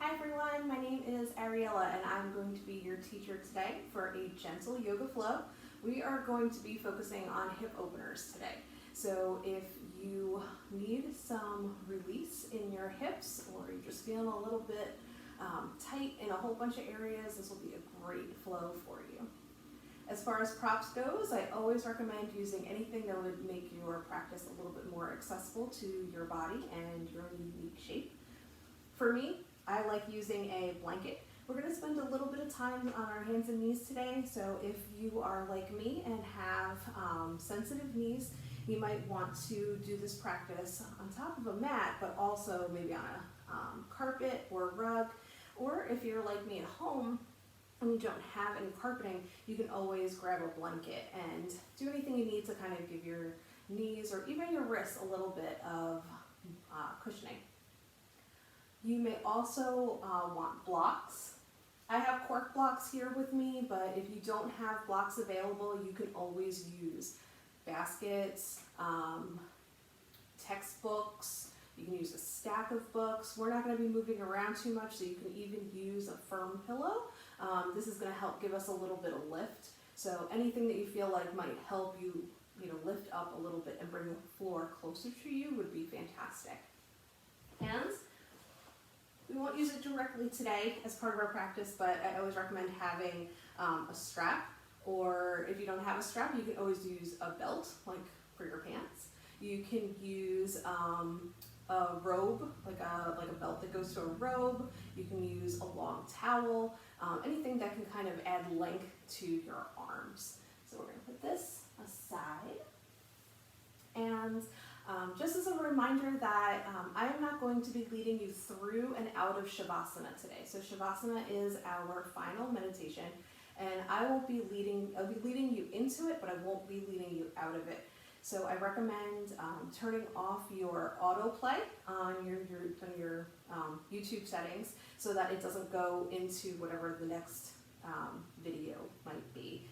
Hi everyone, my name is Ariella and I'm going to be your teacher today for a gentle yoga flow. We are going to be focusing on hip openers today. So if you need some release in your hips or you're just feeling a little bit tight in a whole bunch of areas, this will be a great flow for you. As far as props goes, I always recommend using anything that would make your practice a little bit more accessible to your body and your unique shape. For me, I like using a blanket. We're going to spend a little bit of time on our hands and knees today, so if you are like me and have sensitive knees, you might want to do this practice on top of a mat, but also maybe on a carpet or rug, or if you're like me at home and you don't have any carpeting, you can always grab a blanket and do anything you need to kind of give your knees or even your wrists a little bit of cushioning. You may also want blocks. I have cork blocks here with me, but if you don't have blocks available, you can always use baskets, textbooks. You can use a stack of books. We're not going to be moving around too much, so you can even use a firm pillow. This is going to help give us a little bit of lift. So anything that you feel like might help you, lift up a little bit and bring the floor closer to you would be fantastic. Hands. We won't use it directly today as part of our practice, but I always recommend having a strap, or if you don't have a strap, you can always use a belt, like for your pants. You can use a robe, like a belt that goes to a robe. You can use a long towel, anything that can kind of add length to your arms. So we're going to put this aside. And just as a reminder that I am not going to be leading you through and out of Shavasana today. So Shavasana is our final meditation, and I'll be leading you into it, but I won't be leading you out of it. So I recommend turning off your autoplay on your YouTube settings so that it doesn't go into whatever the next video might be.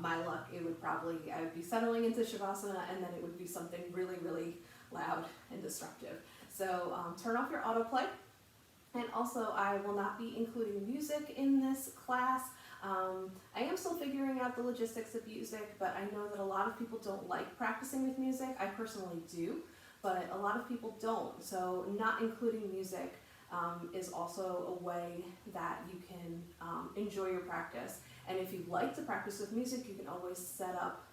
My luck, I would be settling into Shavasana and then it would be something really, really loud and disruptive. So turn off your autoplay. And also I will not be including music in this class. I am still figuring out the logistics of music, but I know that a lot of people don't like practicing with music. I personally do, but a lot of people don't. So not including music is also a way that you can enjoy your practice. And if you'd like to practice with music, you can always set up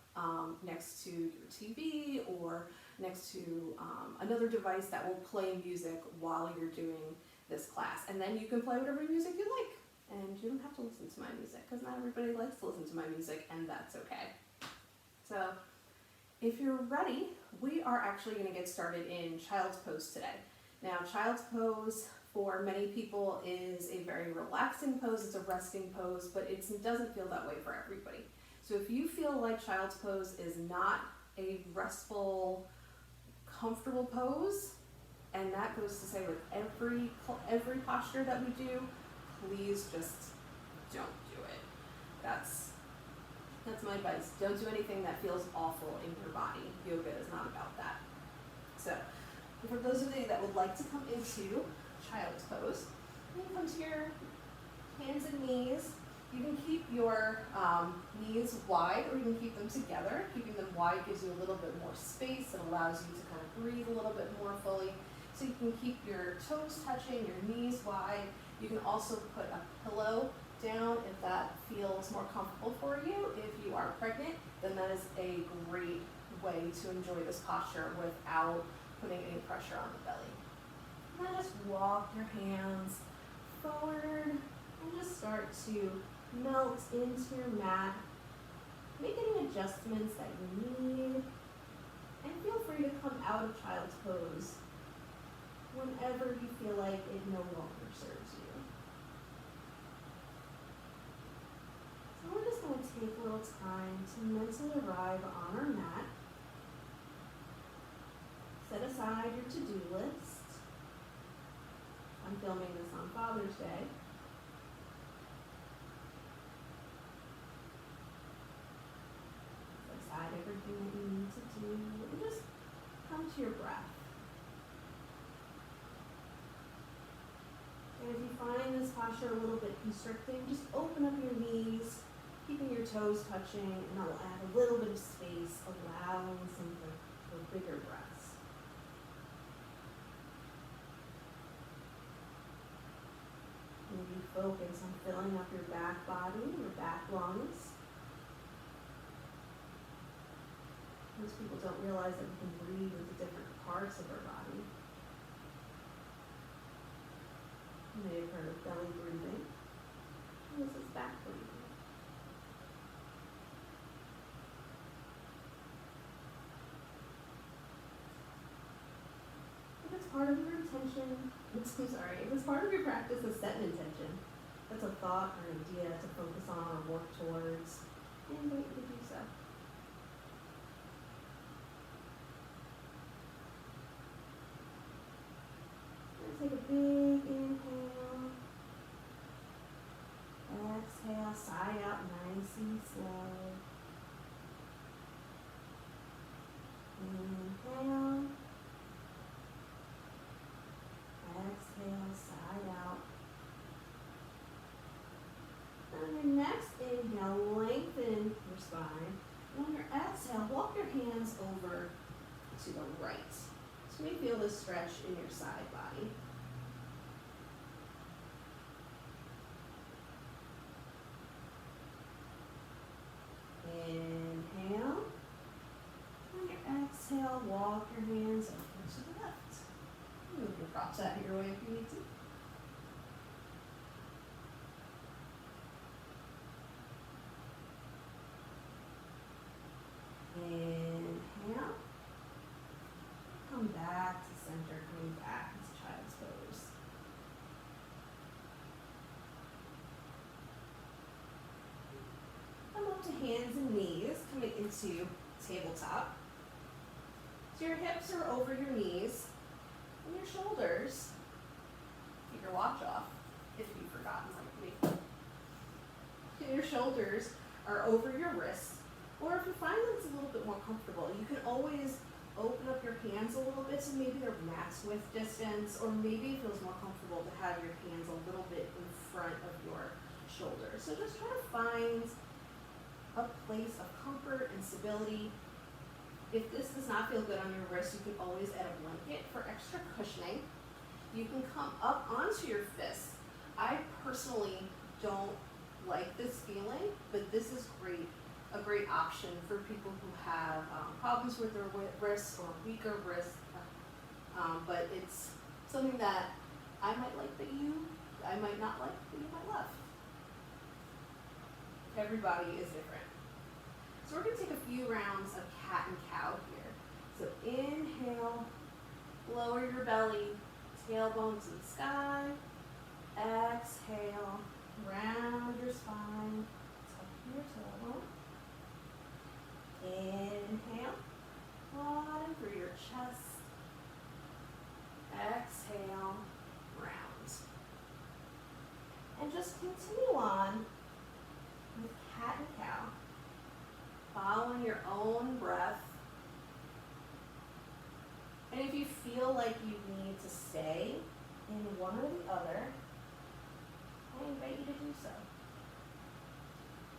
next to your TV or next to another device that will play music while you're doing this class. And then you can play whatever music you like. And you don't have to listen to my music because not everybody likes to listen to my music, and that's okay. So if you're ready, we are actually going to get started in Child's Pose today. Now, Child's Pose for many people is a very relaxing pose. It's a resting pose, but it doesn't feel that way for everybody. So if you feel like Child's Pose is not a restful, comfortable pose, and that goes to say with every posture that we do, please just don't do it. That's my advice. Don't do anything that feels awful in your body. Yoga is not about that. So for those of you that would like to come into Child's Pose, you can come to your hands and knees. You can keep your knees wide, or you can keep them together. Keeping them wide gives you a little bit more space. It allows you to kind of breathe a little bit more fully. So you can keep your toes touching, your knees wide. You can also put a pillow down if that feels more comfortable for you. If you are pregnant, then that is a great way to enjoy this posture without putting any pressure on the belly. And then just walk your hands forward and just start to melt into your mat. Make any adjustments that you need, and feel free to come out of Child's Pose whenever you feel like it no longer serves you. So we're just going to take a little time to mentally arrive on our mat. Set aside your to-do list. I'm filming this on Father's Day. Set aside everything that you need to do, and just come to your breath. And if you find posture a little bit constricting, just open up your knees, keeping your toes touching, and that will add a little bit of space, allowing some for bigger breaths. Maybe focus on filling up your back body, your back lungs. Most people don't realize that we can breathe with the different parts of our body. You may have heard of belly breathing. This is back breathing. If it's part of your intention, if it's part of your practice to set an intention, that's a thought or idea to focus on or work towards, I invite you to do so. Take a big inhale. Exhale, sigh out nice and slow. Inhale. Exhale, sigh out. On your next inhale, lengthen your spine. And on your exhale, walk your hands over to the right. So you may feel this stretch in your side body. Inhale. On your exhale, walk your hands over to the left. Move your props out of your way if you need to. Inhale. Come back to center, coming back into child's pose. Come up to hands and knees, coming into tabletop. So your hips are over your knees, and your shoulders, keep your watch off if you've forgotten like me. And your shoulders are over your wrists, or if you find that it's a little bit more comfortable, you can always open up your hands a little bit, so maybe they're max width distance, or maybe it feels more comfortable to have your hands a little bit in front of your shoulders. So just try to find a place of comfort and stability. If this does not feel good on your wrist, you can always add a blanket for extra cushioning. You can come up onto your fists. I personally don't like this feeling, but this is a great option for people who have problems with their wrists or weaker wrists. But it's something that I might like I might not like, that you might love. Everybody is different. So we're going to take a few rounds of cat and cow here. So inhale, lower your belly, tailbone to the sky. Exhale, round your spine, tuck your tailbone. Inhale, broaden through your chest. Exhale, round. And just continue on with cat and cow, following your own breath. And if you feel like you need to stay in one or the other, I invite you to do so.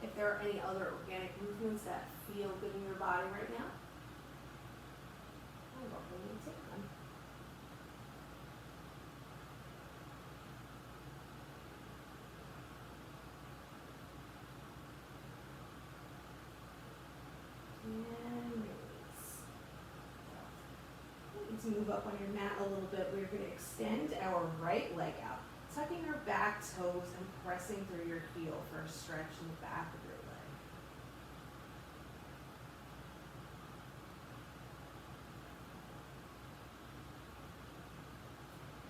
If there are any other organic movements that feel good in your body right now, I welcome you to take them. And release. We need to move up on your mat a little bit. We're going to extend our right leg out, tucking your back toes and pressing through your heel for a stretch in the back of your leg.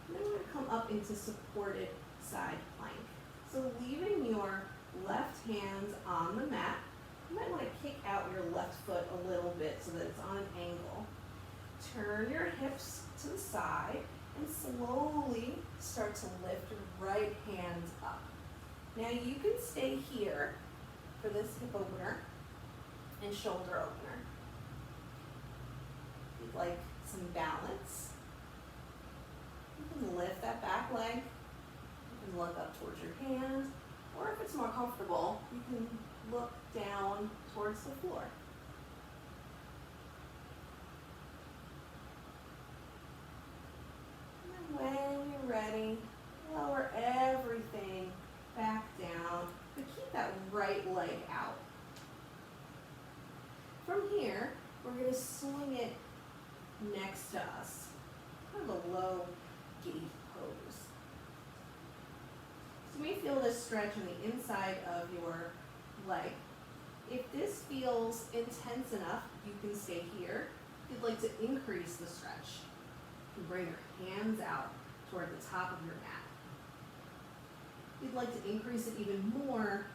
And then we're going to come up into supported side plank. So leaving your left hand on the mat, you might want to kick out your left foot a little bit so that it's on an angle. Turn your hips to the side and slowly start to lift your right hand up. Now you can stay here for this hip opener and shoulder opener. If you'd like some balance, you can lift that back leg. You and look up towards your hand, or if it's more comfortable, you can look down towards the floor. And then when you're ready, lower everything back down, but keep that right leg out. From here, we're going to swing it next to us, kind of a low gate pose. So you may feel this stretch on the inside of your leg. If this feels intense enough, you can stay here. If you'd like to increase the stretch, you can bring your hands out toward the top of your mat. If you'd like to increase it even more,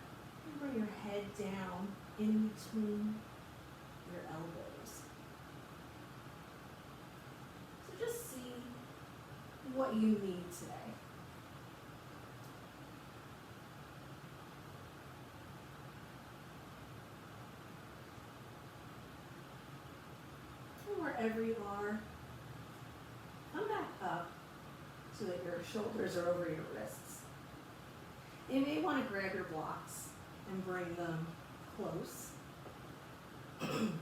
you can bring your head down in between your elbows. So just see what you need today. And wherever you are, come back up so that your shoulders are over your wrists. You may want to grab your blocks and bring them close. And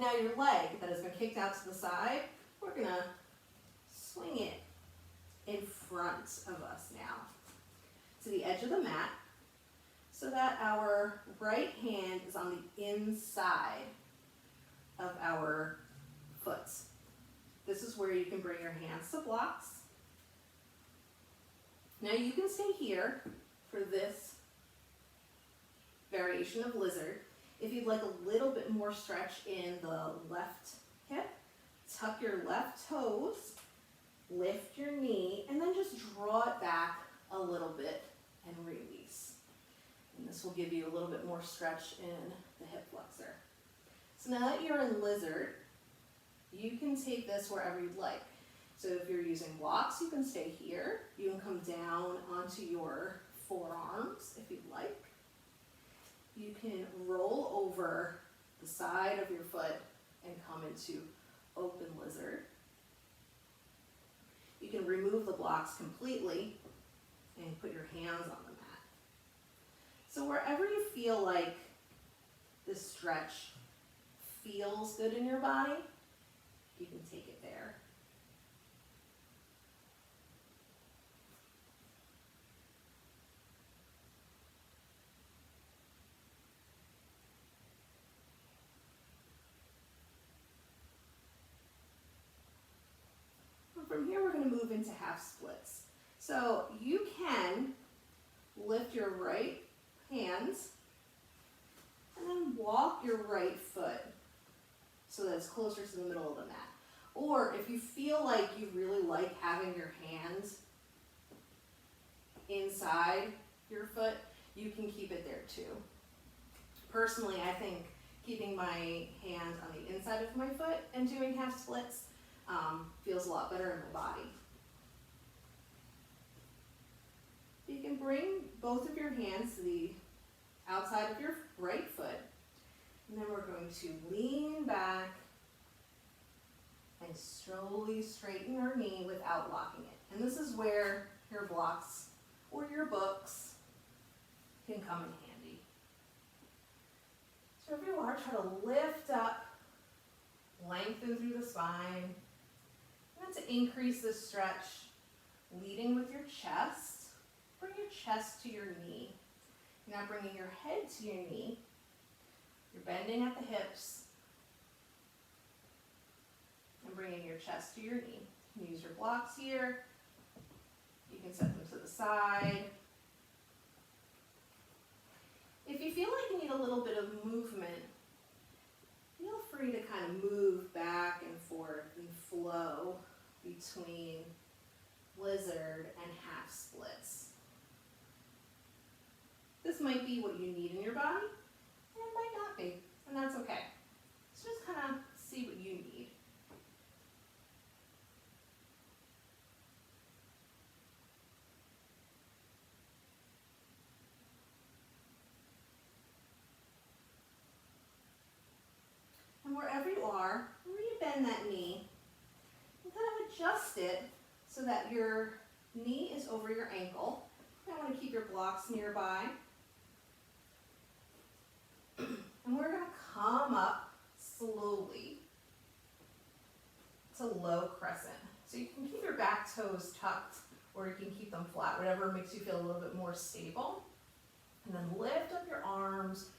now your leg that has been kicked out to the side, we're going to swing it in front of us now to the edge of the mat so that our right hand is on the inside of our foot. This is where you can bring your hands to blocks. Now you can stay here for this variation of lizard. If you'd like a little bit more stretch in the left hip, tuck your left toes, lift your knee, and then just draw it back a little bit and release. And this will give you a little bit more stretch in the hip flexor. So now that you're in lizard, you can take this wherever you'd like. So if you're using blocks, you can stay here. You can come down onto your forearms if you'd like. You can roll over the side of your foot and come into open lizard. You can remove the blocks completely and put your hands on the mat. So wherever you feel like this stretch feels good in your body, you can take it there. From here, we're going to move into half splits. So you can lift your right hands and then walk your right foot so that it's closer to the middle of the mat. Or if you feel like you really like having your hands inside your foot, you can keep it there too. Personally, I think keeping my hand on the inside of my foot and doing half splits feels a lot better in my body. You can bring both of your hands to the outside of your right foot, and then we're going to lean back and slowly straighten our knee without locking it. And this is where your blocks or your books can come in handy. So if you are, try to lift up, lengthen through the spine. And to increase the stretch, leading with your chest, bring your chest to your knee. You're now bringing your head to your knee. You're bending at the hips and bringing your chest to your knee. You can use your blocks here. You can set them to the side. If you feel like you need a little bit of movement, feel free to kind of move back and forth and flow between lizard and half splits. This might be what you need in your body, and it might not be, and that's okay. So just kind of see what you need. And wherever you are, re-bend that knee and kind of adjust it so that your knee is over your ankle. You want to keep your blocks nearby. And we're going to come up slowly to low crescent. So you can keep your back toes tucked or you can keep them flat, whatever makes you feel a little bit more stable. And then lift up your arms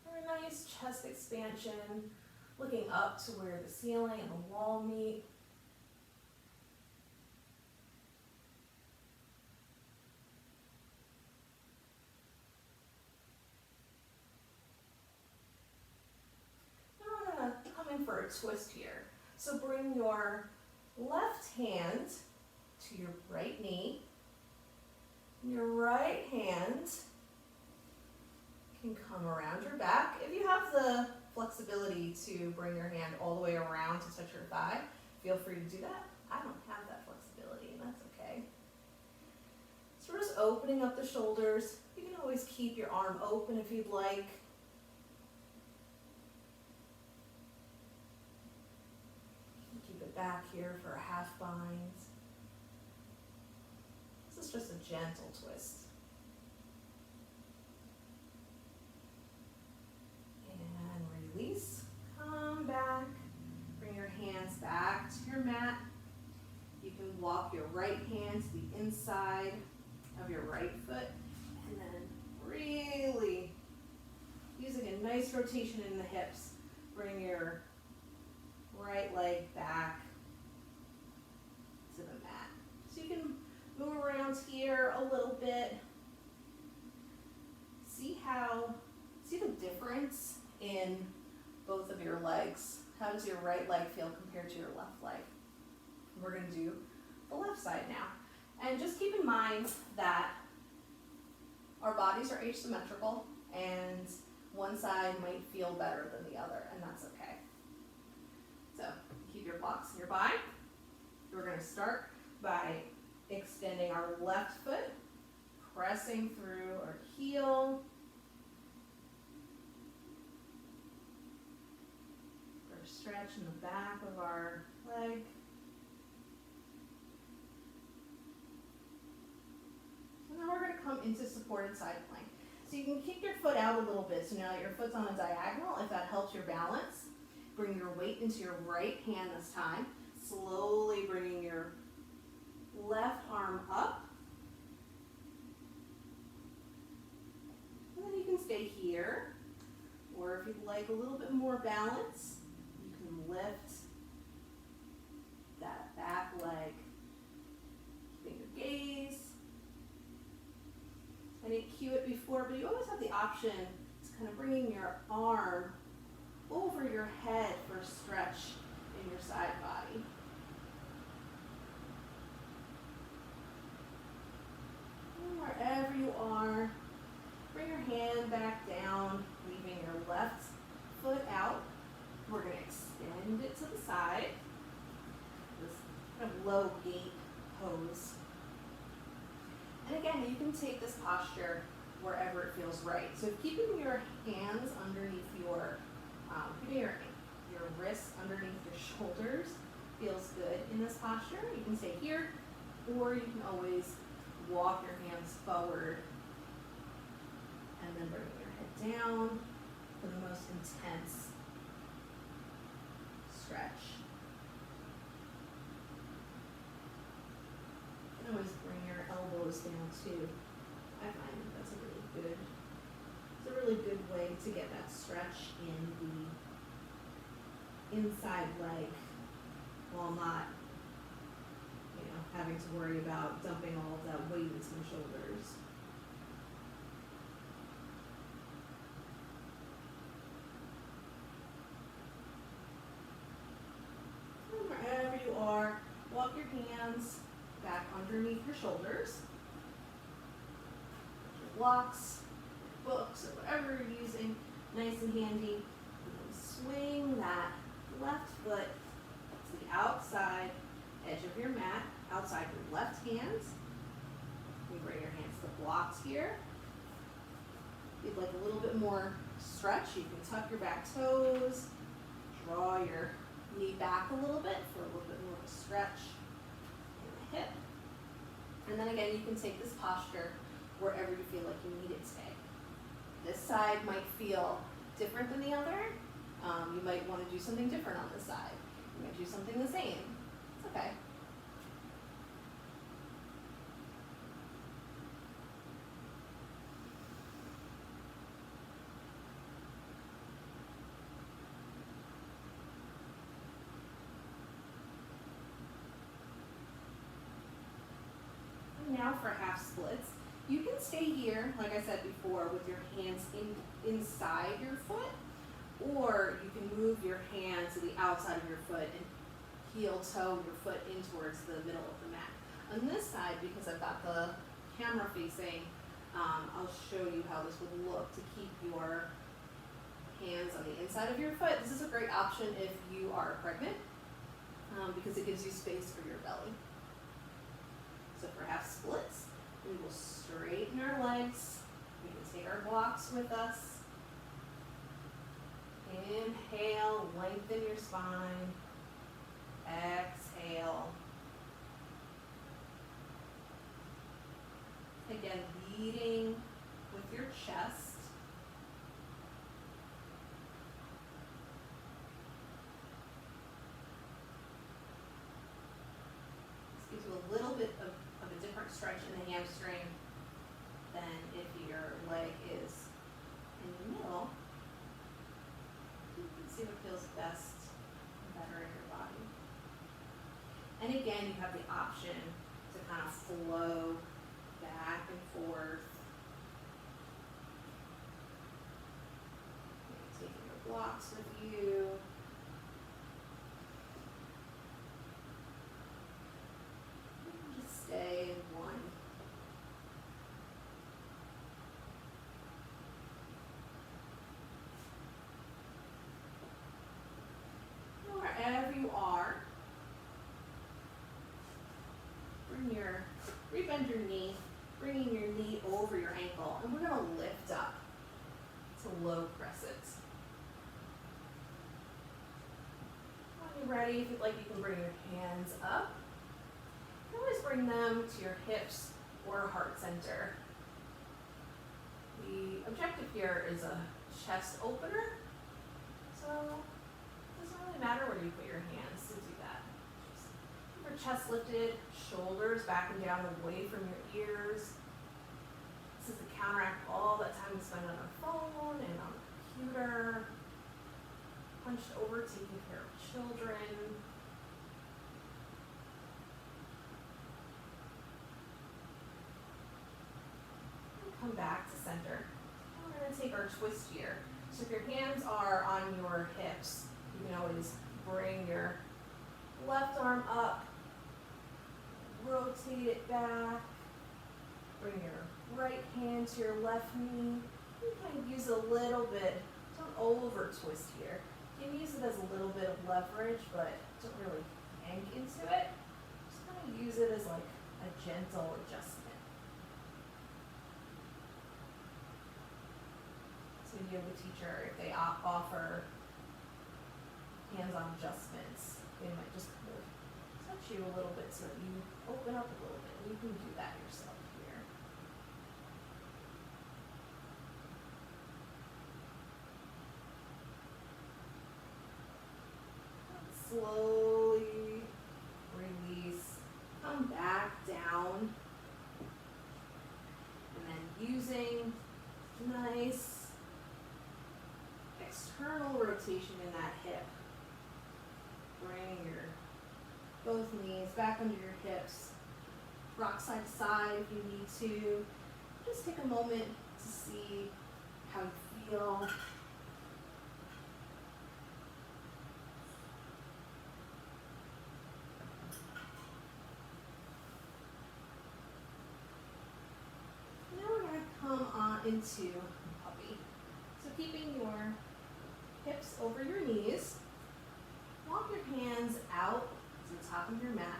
for a nice chest expansion, looking up to where the ceiling and the wall meet. For a twist here. So bring your left hand to your right knee. Your right hand can come around your back. If you have the flexibility to bring your hand all the way around to touch your thigh, feel free to do that. I don't have that flexibility, and that's okay. So we're just opening up the shoulders. You can always keep your arm open if you'd like. Back here for a half bind. This is just a gentle twist. And release. Come back. Bring your hands back to your mat. You can walk your right hand to the inside of your right foot and then really using a nice rotation in the hips. Bring your right leg back to the mat. So you can move around here a little bit. See the difference in both of your legs. How does your right leg feel compared to your left leg? We're going to do the left side now. And just keep in mind that our bodies are asymmetrical and one side might feel better than the other, and that's okay. So keep your blocks nearby. We're going to start by extending our left foot, pressing through our heel. We're stretching the back of our leg. And then we're going to come into supported side plank. So you can kick your foot out a little bit. So now that your foot's on a diagonal, if that helps your balance, bring your weight into your right hand this time. Slowly bringing your left arm up. And then you can stay here. Or if you'd like a little bit more balance, you can lift that back leg. Keeping your gaze. I didn't cue it before, but you always have the option to kind of bringing your arm over your head for a stretch in your side body. And wherever you are, bring your hand back down, leaving your left foot out. We're going to extend it to the side. This kind of low gate pose. And again, you can take this posture wherever it feels right. So keeping your hands underneath keeping your wrists underneath your shoulders feels good in this posture. You can stay here, or you can always walk your hands forward and then bring your head down for the most intense stretch. You can always bring your elbows down too. I find that's a really good way to get that stretch in the inside leg while not, having to worry about dumping all of that weight into the shoulders. And wherever you are, walk your hands back underneath your shoulders. Your blocks, books, or whatever you're using, nice and handy. And then swing that left foot to the outside edge of your mat, outside your left hand. You bring your hands to the blocks here. If you'd like a little bit more stretch, you can tuck your back toes, draw your knee back a little bit for a little bit more of a stretch in the hip. And then again, you can take this posture wherever you feel like you need it today. This side might feel different than the other. You might want to do something different on this side. You might do something the same. It's okay. Now for half splits. You can stay here, like I said before, with your hands inside your foot, or you can move your hand to the outside of your foot and heel toe your foot in towards the middle of the mat. On this side, because I've got the camera facing, I'll show you how this would look to keep your hands on the inside of your foot. This is a great option if you are pregnant, because it gives you space for your belly. So for half splits, we will straighten our legs. We can take our blocks with us. Inhale, lengthen your spine. Exhale. Again, leading with your chest. This gives you a little bit of a different stretch in the hamstring than if your leg is in the middle. You can see what feels best and better in your body. And again, you have the option to kind of flow back and forth. Maybe taking your blocks with you. Stay in one. Wherever you are, rebend your knee, bringing your knee over your ankle, and we're going to lift up to low crescent. When you're ready, if you'd like, you can bring your hands up. You can always bring them to your hips or heart center. The objective here is a chest opener, so it doesn't really matter where you put your hands to do that. Just keep your chest lifted, shoulders back and down away from your ears. This is to counteract all that time we spend on our phone and on the computer, hunched over taking care of children. Come back to center. And we're going to take our twist here. So if your hands are on your hips, you can always bring your left arm up, rotate it back, bring your right hand to your left knee. You can use a little bit, don't over twist here. You can use it as a little bit of leverage, but don't really yank into it. Just kind of use it as like a gentle adjustment. So a yoga teacher, if they offer hands-on adjustments, they might just kind of touch you a little bit so that you open up a little bit. And you can do that yourself here. Slowly release, come back down, and then using nice external rotation in that hip. Bring your both knees back under your hips. Rock side to side if you need to. Just take a moment to see how you feel. Now we're going to come on into puppy. So keeping your hips over your knees, walk your hands out to the top of your mat,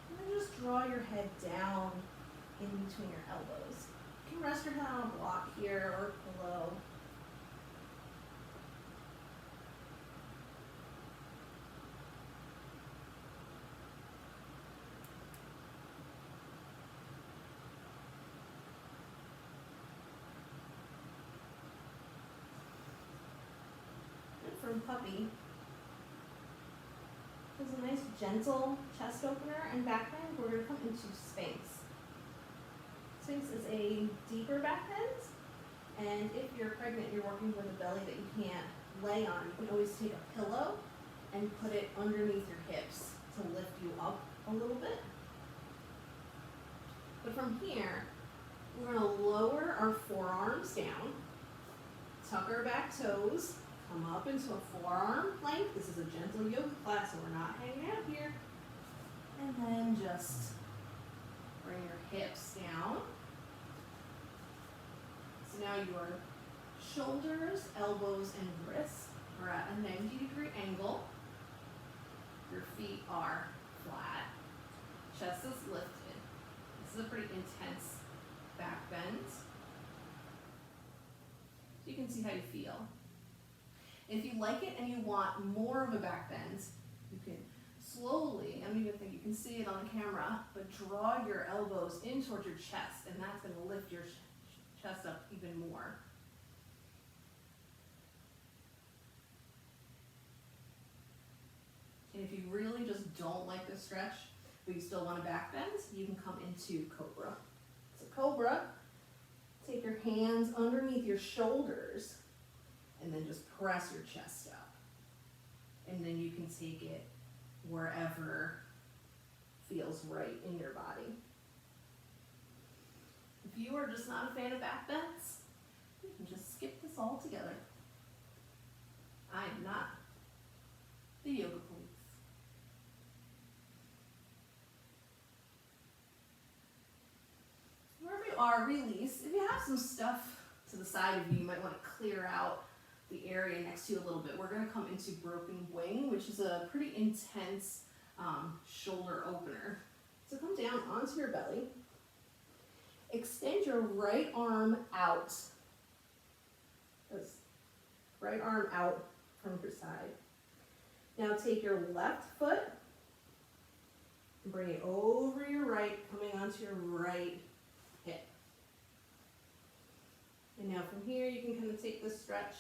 and then just draw your head down in between your elbows. You can rest your head on a block here or pillow. from Puppy. There's a nice gentle chest opener and back bend. We're going to come into Sphinx. Sphinx is a deeper back bend, and if you're pregnant, you're working with a belly that you can't lay on, you can always take a pillow and put it underneath your hips to lift you up a little bit. But from here, we're going to lower our forearms down, tuck our back toes, come up into a forearm plank. This is a gentle yoga class, so we're not hanging out here. And then just bring your hips down. So now your shoulders, elbows, and wrists are at a 90-degree angle. Your feet are flat. Chest is lifted. This is a pretty intense back bend. So you can see how you feel. If you like it and you want more of a back bend, you can slowly, I don't even think you can see it on the camera, but draw your elbows in towards your chest, and that's going to lift your chest up even more. And if you really just don't like this stretch, but you still want a back bend, you can come into Cobra. So Cobra, take your hands underneath your shoulders and then just press your chest up. And then you can take it wherever feels right in your body. If you are just not a fan of back bends, you can just skip this all together. I am not the yoga police. Wherever you are, release. If you have some stuff to the side of you, you might want to clear out the area next to you a little bit. We're going to come into broken wing, which is a pretty intense shoulder opener. So come down onto your belly. Extend your right arm out. Right arm out from your side. Now take your left foot and bring it over your right, coming onto your right hip. And now from here, you can kind of take this stretch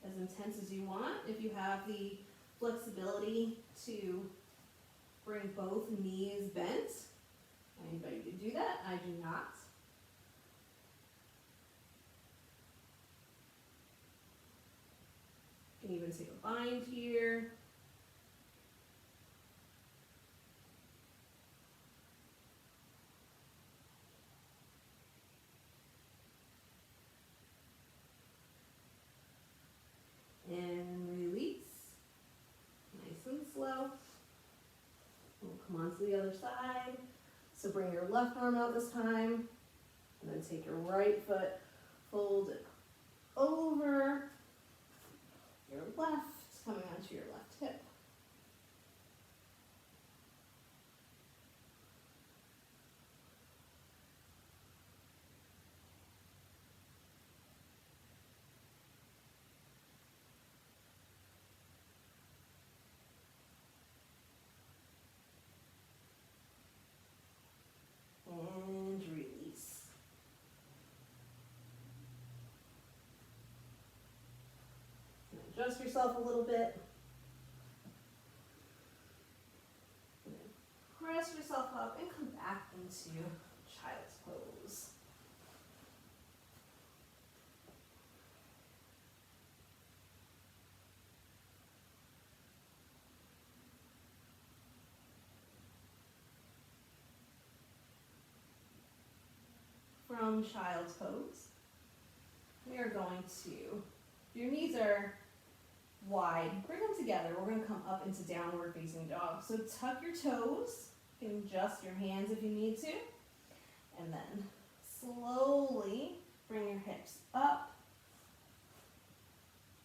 as intense as you want. If you have the flexibility to bring both knees bent, I invite you to do that. I do not. You can even take a bind here. And release. Nice and slow. We'll come on to the other side. So bring your left arm out this time, and then take your right foot, fold it over your left, coming onto your left hip. And release. And adjust yourself a little bit. And then press yourself up and come back into child's pose. From child's pose, we are going to, your knees are wide, bring them together. We're going to come up into downward facing dog. So tuck your toes, you can adjust your hands if you need to, and then slowly bring your hips up.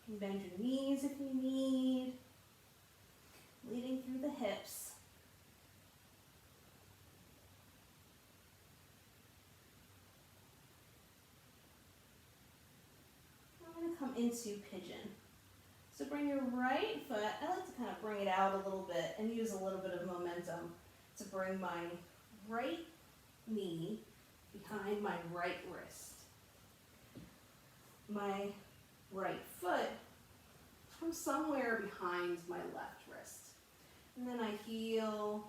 You can bend your knees if you need, leading through the hips. Come into pigeon. So bring your right foot, I like to kind of bring it out a little bit and use a little bit of momentum to bring my right knee behind my right wrist. My right foot come somewhere behind my left wrist. And then I heel,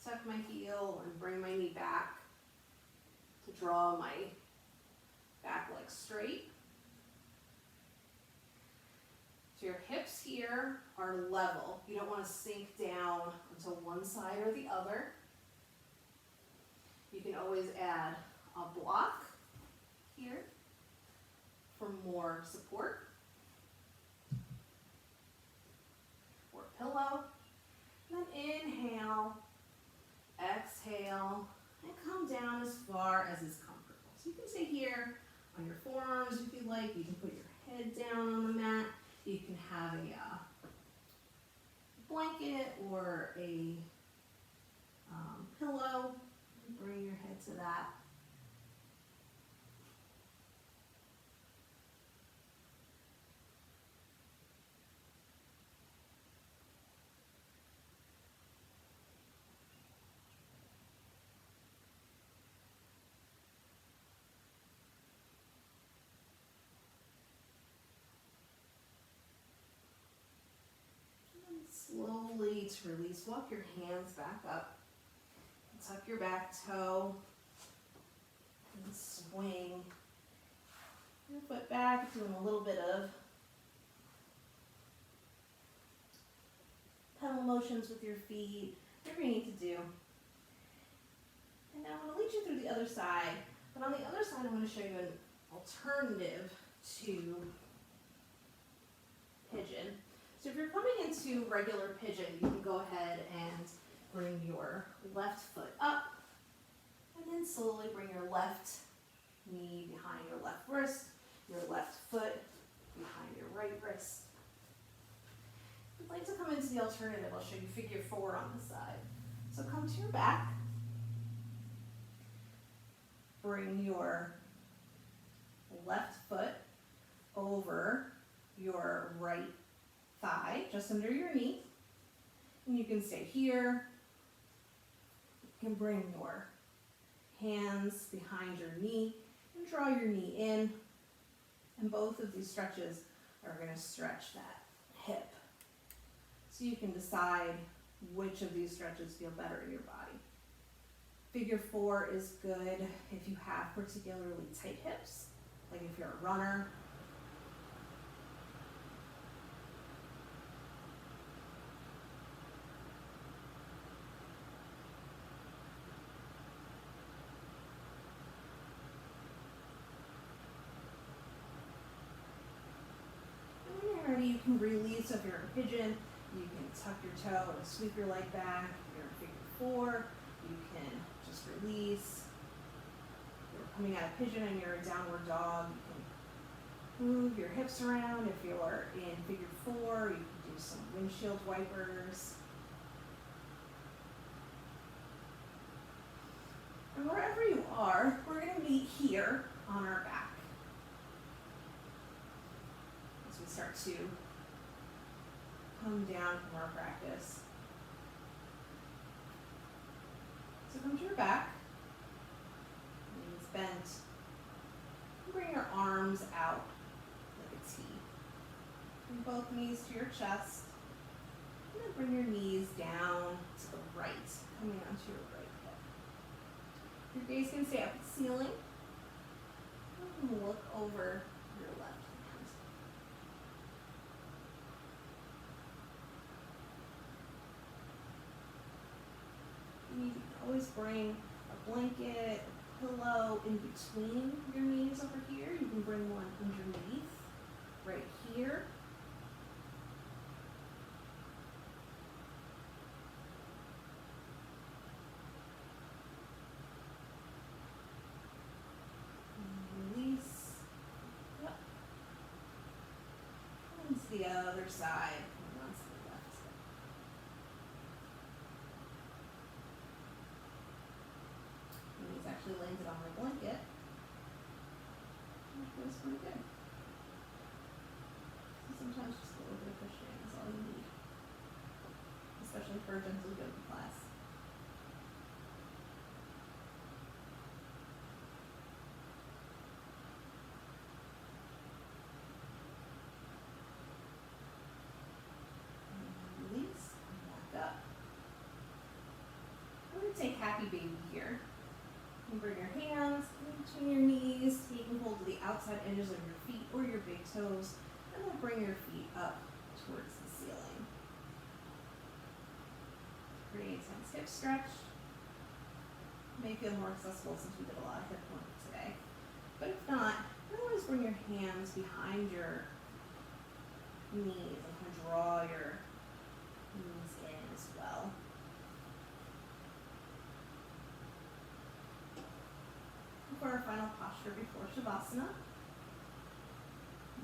tuck my heel, and bring my knee back to draw my back leg straight. So your hips here are level. You don't want to sink down onto one side or the other. You can always add a block here for more support, or a pillow. And then inhale, exhale, and come down as far as is comfortable. So you can stay here on your forearms if you like. You can put your head down on the mat. You can have a blanket or a pillow. Bring your head to that. Slowly to release, walk your hands back up, tuck your back toe, and swing your foot back, doing a little bit of pedal motions with your feet, whatever you need to do. And now I'm going to lead you through the other side, but on the other side I'm going to show you an alternative to pigeon. So if you're coming into regular pigeon, you can go ahead and bring your left foot up, and then slowly bring your left knee behind your left wrist, your left foot behind your right wrist. If you'd like to come into the alternative, I'll show you figure 4 on the side. So come to your back, bring your left foot over your right thigh, just under your knee, and you can stay here. You can bring your hands behind your knee and draw your knee in, and both of these stretches are going to stretch that hip. So you can decide which of these stretches feel better in your body. Figure 4 is good if you have particularly tight hips, like if you're a runner. You can release. So if you're in pigeon, you can tuck your toe and sweep your leg back. If you're in figure 4, you can just release. If you're coming out of pigeon and you're a downward dog, you can move your hips around. If you're in figure 4, you can do some windshield wipers. And wherever you are, we're going to meet here on our back. We start to come down from our practice. So come to your back, knees bent, bring your arms out like a T. Bring both knees to your chest, and then bring your knees down to the right, coming onto your right hip. Your gaze can stay up at the ceiling, and look over your left hand. You can always bring a blanket, a pillow in between your knees over here. You can bring one underneath, right here. And release. Yep. And to the other side. Actually landed on my blanket. That feels pretty good. So sometimes just a little bit of cushioning is all you need, especially for a gentle yoga class. And take happy baby here. You bring your hands between your knees. You can hold to the outside edges of your feet or your big toes. And then bring your feet up towards the ceiling. Pretty intense hip stretch. May feel more accessible since we did a lot of hip work today. But if not, you can always bring your hands behind your knees and kind of draw your knees in as well. For our final posture before Shavasana,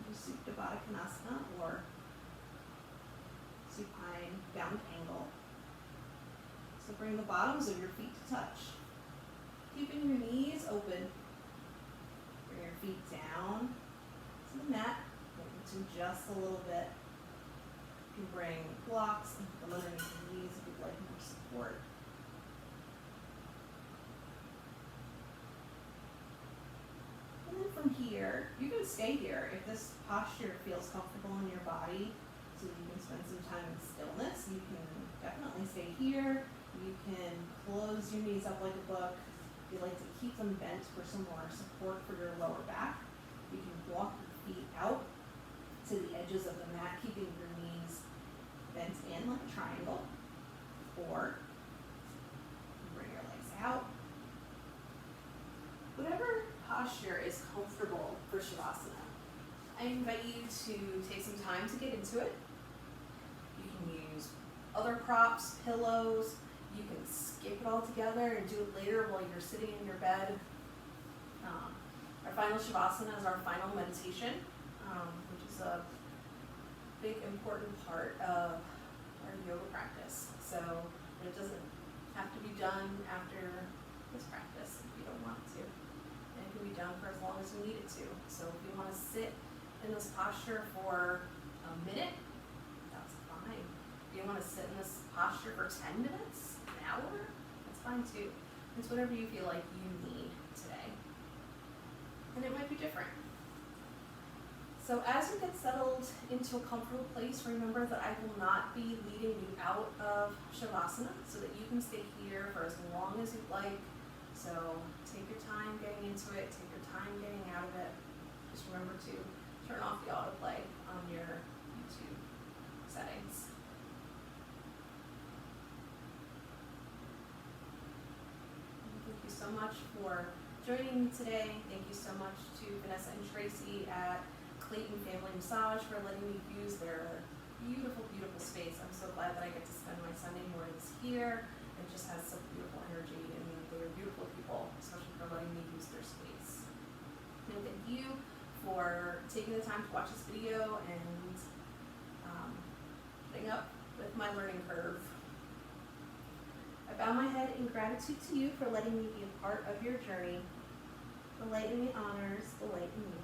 do Supta Baddha Konasana or supine down angle. So bring the bottoms of your feet to touch. Keeping your knees open. Bring your feet down to the mat, to just a little bit. You can bring blocks and put them underneath your knees if you'd like more support. And then from here, you can stay here if this posture feels comfortable in your body, so you can spend some time in stillness. You can definitely stay here. You can close your knees up like a book. If you like to keep them bent for some more support for your lower back, you can walk your feet out to the edges of the mat, keeping your knees bent in like a triangle, or bring your legs out. Whatever posture is comfortable for Shavasana, I invite you to take some time to get into it. You can use other props, pillows. You can skip it all together and do it later while you're sitting in your bed. Our final Shavasana is our final meditation, which is a big important part of our yoga practice. So it doesn't have to be done after this practice if you don't want to. And it can be done for as long as you need it to. So if you want to sit in this posture for a minute, that's fine. If you want to sit in this posture for 10 minutes, an hour, that's fine too. It's whatever you feel like you need today. And it might be different. So as you get settled into a comfortable place, remember that I will not be leading you out of Shavasana, so that you can stay here for as long as you'd like. So take your time getting into it, take your time getting out of it. Just remember to turn off the autoplay on your YouTube settings. Thank you so much for joining me today. Thank you so much to Vanessa and Tracy at Clayton Family Massage for letting me use their beautiful, beautiful space. I'm so glad that I get to spend my Sunday mornings here. It just has some beautiful energy, and they're beautiful people, especially for letting me use their space. And thank you for taking the time to watch this video and putting up with my learning curve. I bow my head in gratitude to you for letting me be a part of your journey. The light in me honors the light in me.